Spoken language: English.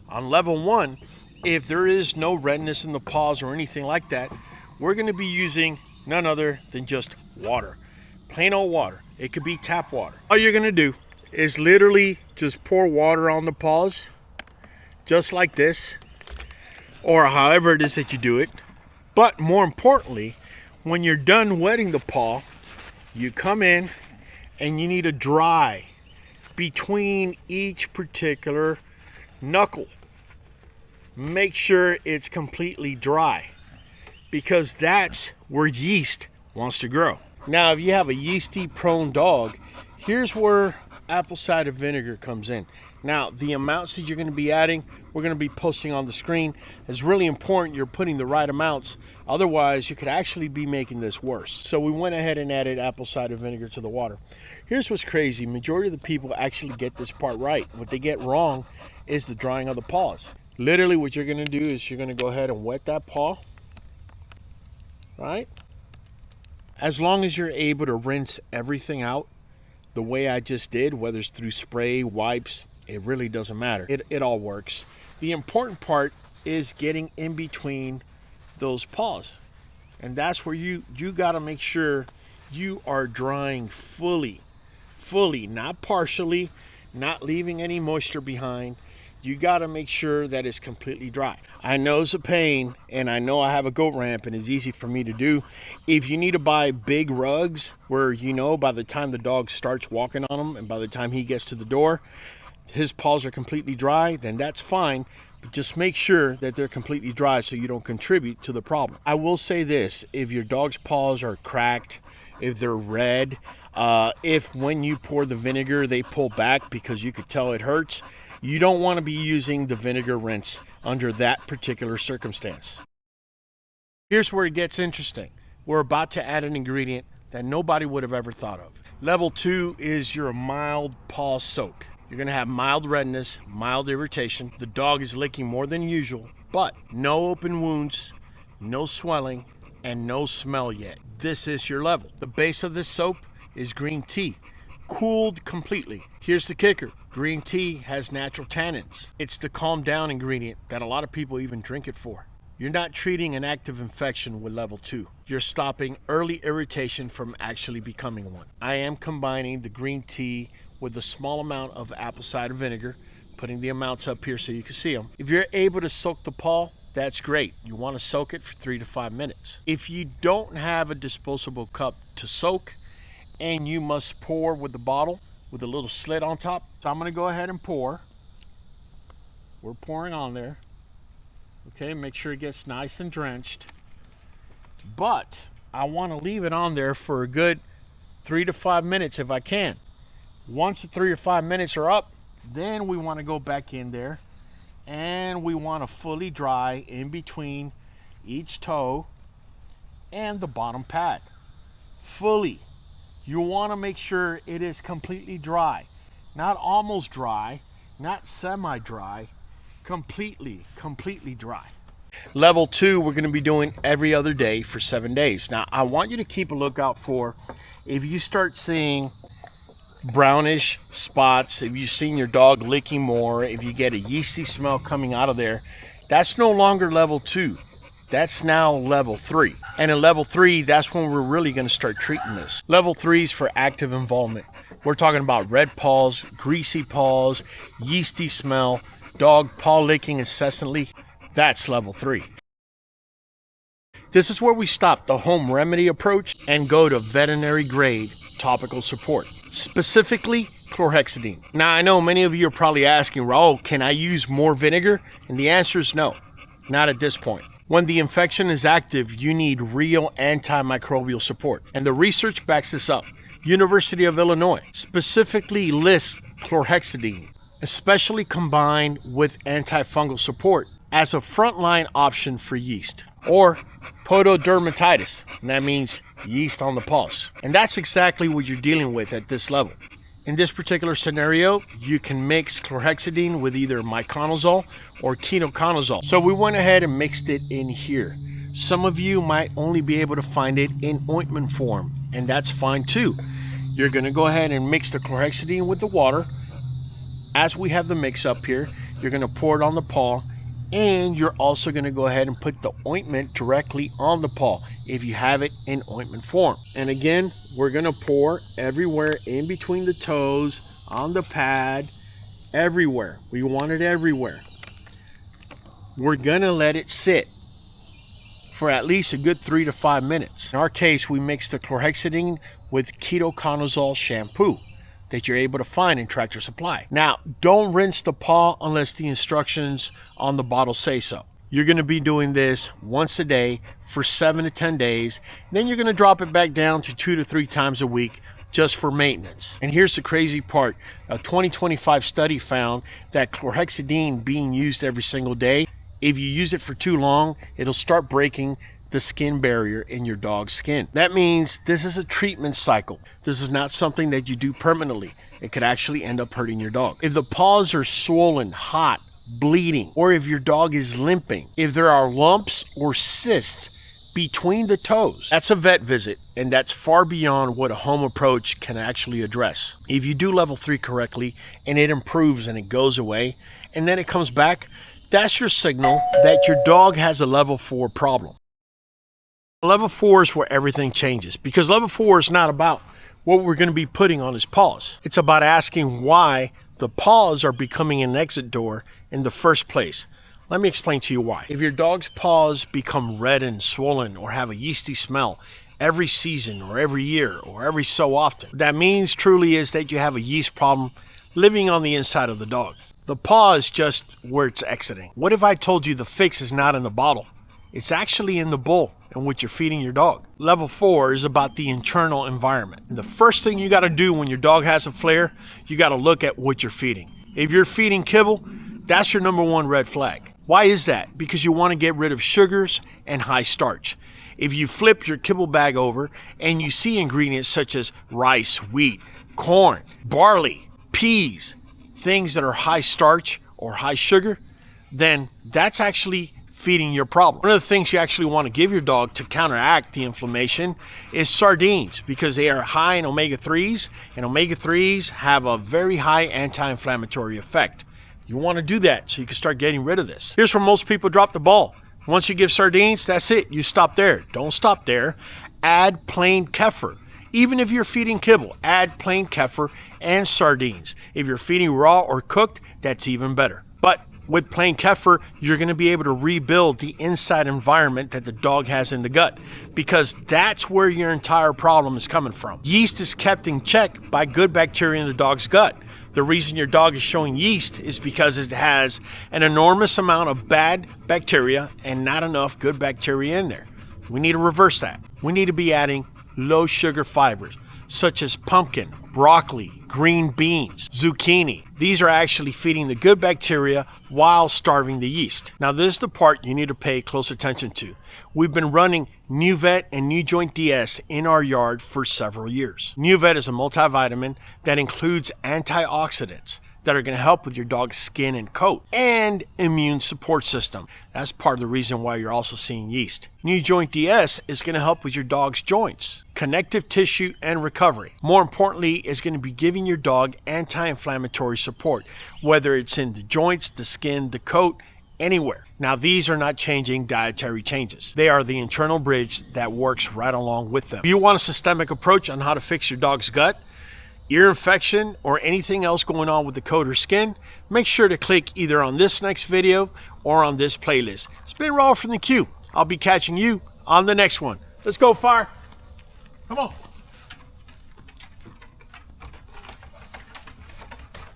On level 1, if there is no redness in the paws or anything like that, we're going to be using none other than just water. Plain old water. It could be tap water. All you're going to do is literally just pour water on the paws, just like this, or however it is that you do it. But more importantly, when you're done wetting the paw, you come in and you need to dry between each particular knuckle. Make sure it's completely dry, because that's where yeast wants to grow. Now, if you have a yeasty prone dog, here's where apple cider vinegar comes in. Now, the amounts that you're going to be adding, we're going to be posting on the screen. It's really important you're putting the right amounts. Otherwise, you could actually be making this worse. So we went ahead and added apple cider vinegar to the water. Here's what's crazy. Majority of the people actually get this part right. What they get wrong is the drying of the paws. Literally, what you're going to do is you're going to go ahead and wet that paw, right? As long as you're able to rinse everything out the way I just did, whether it's through spray, wipes, it really doesn't matter. It all works. The important part is getting in between those paws. And that's where you got to make sure you are drying fully, not partially, not leaving any moisture behind. You got to make sure that it's completely dry. I know it's a pain, and I know I have a goat ramp, and it's easy for me to do. If you need to buy big rugs where you know by the time the dog starts walking on them and by the time he gets to the door, his paws are completely dry, then that's fine. But just make sure that they're completely dry so you don't contribute to the problem. I will say this, if your dog's paws are cracked, if they're red, if when you pour the vinegar they pull back because you could tell it hurts, you don't want to be using the vinegar rinse under that particular circumstance. Here's where it gets interesting. We're about to add an ingredient that nobody would have ever thought of. Level 2 is your mild paw soak. You're going to have mild redness, mild irritation. The dog is licking more than usual, but no open wounds, no swelling, and no smell yet. This is your level. The base of this soap is green tea, cooled completely. Here's the kicker. Green tea has natural tannins. It's the calm down ingredient that a lot of people even drink it for. You're not treating an active infection with level 2. You're stopping early irritation from actually becoming one. I am combining the green tea with a small amount of apple cider vinegar, putting the amounts up here so you can see them. If you're able to soak the paw, that's great. You want to soak it for 3 to 5 minutes. If you don't have a disposable cup to soak and you must pour with the bottle with a little slit on top, so I'm going to go ahead and pour. We're pouring on there. Okay, make sure it gets nice and drenched. But I want to leave it on there for a good 3 to 5 minutes if I can. Once the 3 or 5 minutes are up, then we want to go back in there and we want to fully dry in between each toe and the bottom pad. Fully. You want to make sure it is completely dry. Not almost dry, not semi-dry, completely dry. Level 2, we're going to be doing every other day for 7 days. Now, I want you to keep a lookout for, if you start seeing brownish spots, if you've seen your dog licking more, if you get a yeasty smell coming out of there, that's no longer level 2. That's now level 3. And in level 3, that's when we're really going to start treating this. Level 3 is for active involvement. We're talking about red paws, greasy paws, yeasty smell, dog paw licking incessantly. That's level 3. This is where we stop the home remedy approach and go to veterinary grade topical support, specifically chlorhexidine. Now, I know many of you are probably asking, Raul, can I use more vinegar? And the answer is no, not at this point. When the infection is active, you need real antimicrobial support. And the research backs this up. University of Illinois specifically lists chlorhexidine, especially combined with antifungal support, as a frontline option for yeast or pododermatitis. And that means yeast on the paws. And that's exactly what you're dealing with at this level. In this particular scenario, you can mix chlorhexidine with either miconazole or ketoconazole. So we went ahead and mixed it in here. Some of you might only be able to find it in ointment form, and that's fine too. You're going to go ahead and mix the chlorhexidine with the water. As we have the mix up here, you're going to pour it on the paw, and you're also going to go ahead and put the ointment directly on the paw if you have it in ointment form. And again, we're going to pour everywhere in between the toes, on the pad, everywhere. We want it everywhere. We're going to let it sit for at least a good 3 to 5 minutes. In our case, we mix the chlorhexidine with ketoconazole shampoo that you're able to find in Tractor Supply. Now, don't rinse the paw unless the instructions on the bottle say so. You're going to be doing this once a day for 7 to 10 days. Then you're going to drop it back down to 2 to 3 times a week just for maintenance. And here's the crazy part. A 2025 study found that chlorhexidine being used every single day, if you use it for too long, it'll start breaking the skin barrier in your dog's skin. That means this is a treatment cycle. This is not something that you do permanently. It could actually end up hurting your dog. If the paws are swollen, hot, bleeding, or if your dog is limping, if there are lumps or cysts between the toes, that's a vet visit, and that's far beyond what a home approach can actually address. If you do level 3 correctly and it improves and it goes away and then it comes back, that's your signal that your dog has a level 4 problem. Level 4 is where everything changes, because level 4 is not about what we're going to be putting on his paws. It's about asking why the paws are becoming an exit door in the first place. Let me explain to you why. If your dog's paws become red and swollen or have a yeasty smell every season or every year or every so often, what that means truly is that you have a yeast problem living on the inside of the dog. The paw is just where it's exiting. What if I told you the fix is not in the bottle? It's actually in the bowl and what you're feeding your dog. Level 4 is about the internal environment. And the first thing you got to do when your dog has a flare, you got to look at what you're feeding. If you're feeding kibble, that's your number 1 red flag. Why is that? Because you want to get rid of sugars and high starch. If you flip your kibble bag over and you see ingredients such as rice, wheat, corn, barley, peas, things that are high starch or high sugar, then that's actually feeding your problem. One of the things you actually want to give your dog to counteract the inflammation is sardines, because they are high in omega-3s, and omega-3s have a very high anti-inflammatory effect. You want to do that so you can start getting rid of this. Here's where most people drop the ball. Once you give sardines, that's it. You stop there. Don't stop there. Add plain kefir. Even if you're feeding kibble, add plain kefir and sardines. If you're feeding raw or cooked, that's even better. But with plain kefir, you're going to be able to rebuild the inside environment that the dog has in the gut, because that's where your entire problem is coming from. Yeast is kept in check by good bacteria in the dog's gut. The reason your dog is showing yeast is because it has an enormous amount of bad bacteria and not enough good bacteria in there. We need to reverse that. We need to be adding low sugar fibers such as pumpkin, broccoli, green beans, zucchini. These are actually feeding the good bacteria while starving the yeast. Now, this is the part you need to pay close attention to. We've been running Nuvet and NuJoint DS in our yard for several years. Nuvet is a multivitamin that includes antioxidants that are going to help with your dog's skin and coat and immune support system. That's part of the reason why you're also seeing yeast. NuJoint DS is going to help with your dog's joints, connective tissue, and recovery. More importantly, it's going to be giving your dog anti-inflammatory support, whether it's in the joints, the skin, the coat, anywhere. Now, these are not changing dietary changes. They are the internal bridge that works right along with them. If you want a systemic approach on how to fix your dog's gut, ear infection, or anything else going on with the coat or skin, make sure to click either on this next video or on this playlist. It's been Raul from the Q. I'll be catching you on the next one. Let's go, Fire. Come on.